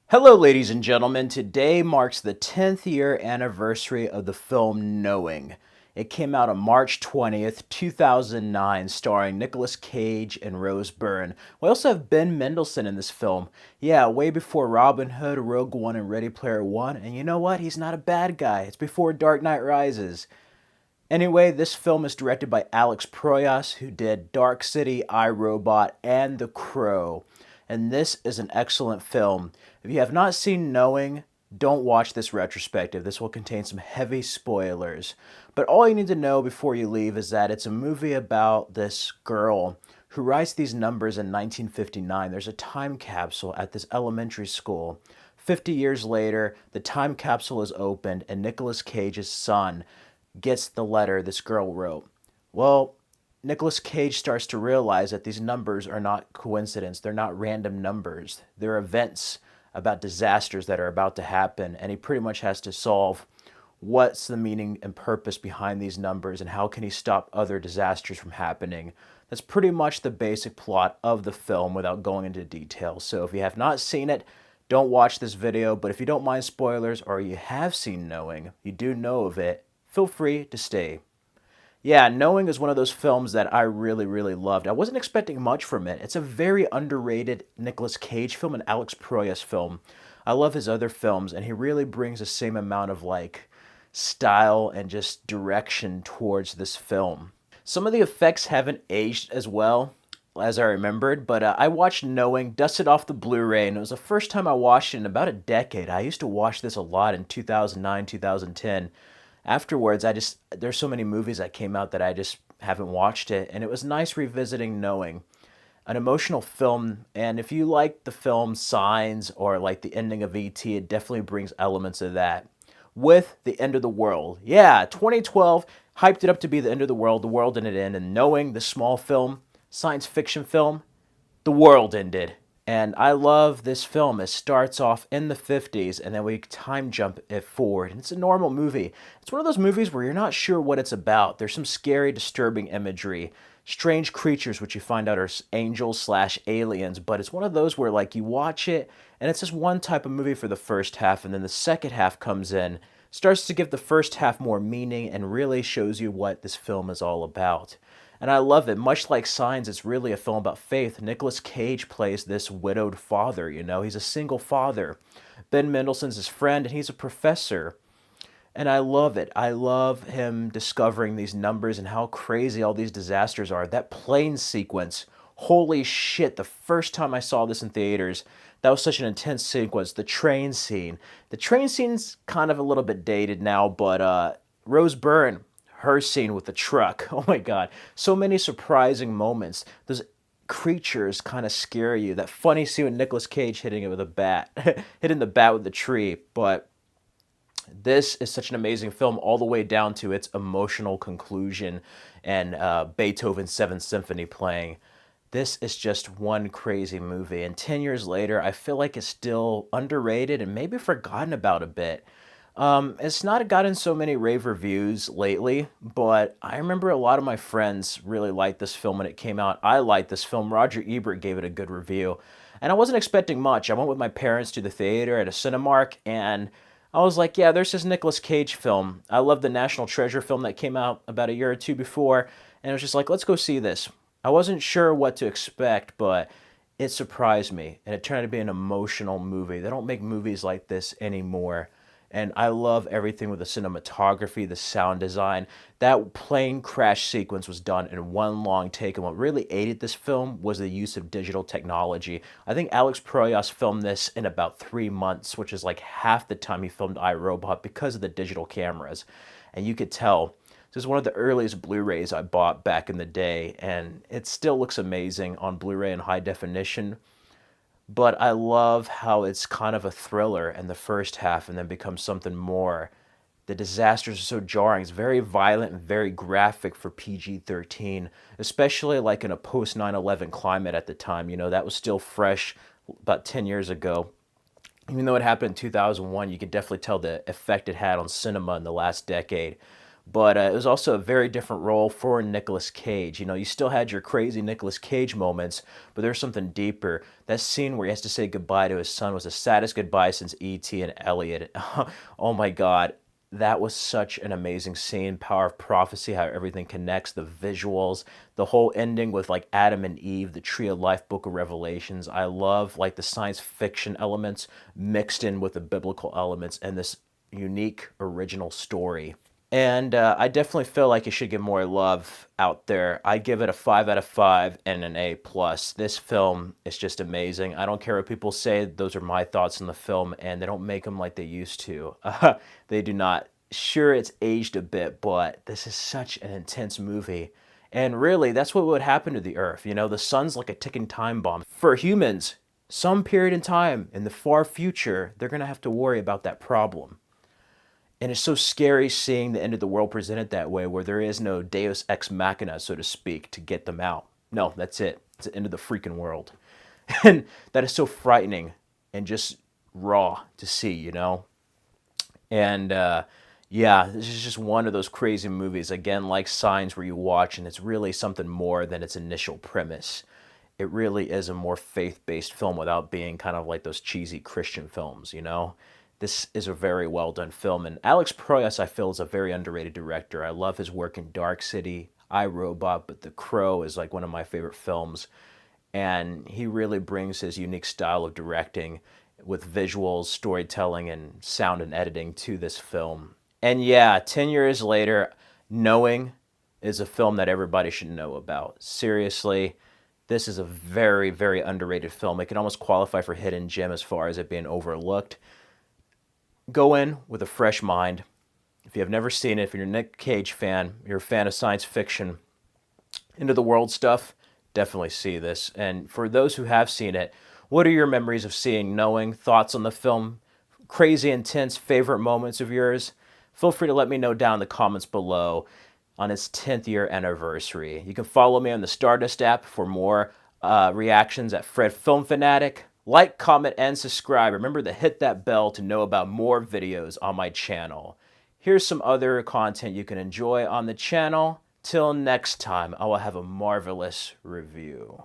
Hello, ladies and gentlemen. Today marks the 10th year anniversary of the film Knowing. It came out on March 20th, 2009, starring Nicolas Cage and Rose Byrne. We also have Ben Mendelsohn in this film. Yeah, way before Robin Hood, Rogue One, and Ready Player One. And you know what? He's not a bad guy. It's before Dark Knight Rises. Anyway, this film is directed by Alex Proyas, who did Dark City, iRobot, and The Crow. And this is an excellent film. If you have not seen Knowing, don't watch this retrospective. This will contain some heavy spoilers. But all you need to know before you leave is that it's a movie about this girl who writes these numbers in 1959. There's a time capsule at this elementary school. 50 years later, the time capsule is opened, and Nicolas Cage's son gets the letter this girl wrote. Well, Nicolas Cage starts to realize that these numbers are not coincidence. They're not random numbers. They're events about disasters that are about to happen, and he pretty much has to solve what's the meaning and purpose behind these numbers and how can he stop other disasters from happening. That's pretty much the basic plot of the film without going into detail. So if you have not seen it, don't watch this video, but if you don't mind spoilers or you have seen Knowing, you do know of it, feel free to stay. Yeah, Knowing is one of those films that I really, really loved. I wasn't expecting much from it. It's a very underrated Nicolas Cage film, an Alex Proyas film. I love his other films, and he really brings the same amount of style and just direction towards this film. Some of the effects haven't aged as well as I remembered, but I watched Knowing, dusted off the Blu-ray, and it was the first time I watched it in about a decade. I used to watch this a lot in 2009, 2010. Afterwards, there's so many movies that came out that I just haven't watched it, and it was nice revisiting Knowing. An emotional film, and if you like the film Signs or like the ending of E.T., it definitely brings elements of that. With the end of the world. Yeah, 2012 hyped it up to be the end of the world didn't end, and Knowing, the small film, science fiction film, the world ended. And I love this film. It starts off in the 50s and then we time jump it forward. And it's a normal movie. It's one of those movies where you're not sure what it's about. There's some scary, disturbing imagery, strange creatures, which you find out are angels slash aliens. But it's one of those where you watch it and it's just one type of movie for the first half, and then the second half comes in, starts to give the first half more meaning and really shows you what this film is all about. And I love it. Much like Signs, it's really a film about faith. Nicolas Cage plays this widowed father, he's a single father. Ben Mendelsohn's his friend, and he's a professor. And I love it. I love him discovering these numbers and how crazy all these disasters are. That plane sequence, holy shit, the first time I saw this in theaters, that was such an intense sequence. The train scene. The train scene's kind of a little bit dated now, but Rose Byrne, her scene with the truck. Oh my God. So many surprising moments. Those creatures kind of scare you. That funny scene with Nicolas Cage hitting it with a bat, hitting the bat with the tree. But this is such an amazing film all the way down to its emotional conclusion and Beethoven's Seventh Symphony playing. This is just one crazy movie. And 10 years later, I feel like it's still underrated and maybe forgotten about a bit. It's not gotten so many rave reviews lately, but I remember a lot of my friends really liked this film when it came out. I liked this film. Roger Ebert gave it a good review. And I wasn't expecting much. I went with my parents to the theater at a Cinemark, and I was like, yeah, there's this Nicolas Cage film. I love the National Treasure film that came out about a year or two before, and it was just like, let's go see this. I wasn't sure what to expect, but it surprised me, and it turned out to be an emotional movie. They don't make movies like this anymore. And I love everything with the cinematography, the sound design. That plane crash sequence was done in one long take. And what really aided this film was the use of digital technology. I think Alex Proyas filmed this in about 3 months, which is like half the time he filmed iRobot because of the digital cameras. And you could tell this is one of the earliest Blu-rays I bought back in the day. And it still looks amazing on Blu-ray in high definition. But I love how it's kind of a thriller in the first half and then becomes something more. The disasters are so jarring. It's very violent and very graphic for PG-13, especially like in a post 9/11 climate at the time. That was still fresh about 10 years ago. Even though it happened in 2001, you could definitely tell the effect it had on cinema in the last decade. but it was also a very different role for Nicolas Cage. You know, you still had your crazy Nicolas Cage moments, but there's something deeper. That scene where he has to say goodbye to his son was the saddest goodbye since E.T. and Elliot. Oh my God. That was such an amazing scene. Power of prophecy, how everything connects, the visuals, the whole ending with like Adam and Eve, the Tree of Life, Book of Revelations. I love like the science fiction elements mixed in with the biblical elements and this unique original story. And I definitely feel like it should get more love out there. I give it a 5 out of 5 and an A plus. This film is just amazing. I don't care what people say. Those are my thoughts on the film, and they don't make them like they used to. They do not. Sure, it's aged a bit, but this is such an intense movie. And really, that's what would happen to the Earth. You know, the sun's like a ticking time bomb. For humans, some period in time in the far future, they're going to have to worry about that problem. And it's so scary seeing the end of the world presented that way, where there is no deus ex machina, so to speak, to get them out. No, that's it. It's the end of the freaking world. And that is so frightening and just raw to see, you know? And yeah, this is just one of those crazy movies, again, like Signs, where you watch and it's really something more than its initial premise. It really is a more faith-based film without being kind of like those cheesy Christian films, you know? This is a very well done film, and Alex Proyas, I feel, is a very underrated director. I love his work in Dark City, I, Robot, but The Crow is like one of my favorite films, and he really brings his unique style of directing with visuals, storytelling, and sound and editing to this film. And yeah, 10 years later, Knowing is a film that everybody should know about. Seriously, this is a very, very underrated film. It can almost qualify for hidden gem as far as it being overlooked. Go in with a fresh mind. If you have never seen it, if you're a Nick Cage fan, you're a fan of science fiction, into the world stuff, definitely see this. And for those who have seen it, what are your memories of seeing Knowing? Thoughts on the film? Crazy, intense, favorite moments of yours? Feel free to let me know down in the comments below on its 10th year anniversary. You can follow me on the Stardust app for more reactions at Fred Film Fanatic. Like, comment, and subscribe. Remember to hit that bell to know about more videos on my channel. Here's some other content you can enjoy on the channel. Till next time, I will have a marvelous review.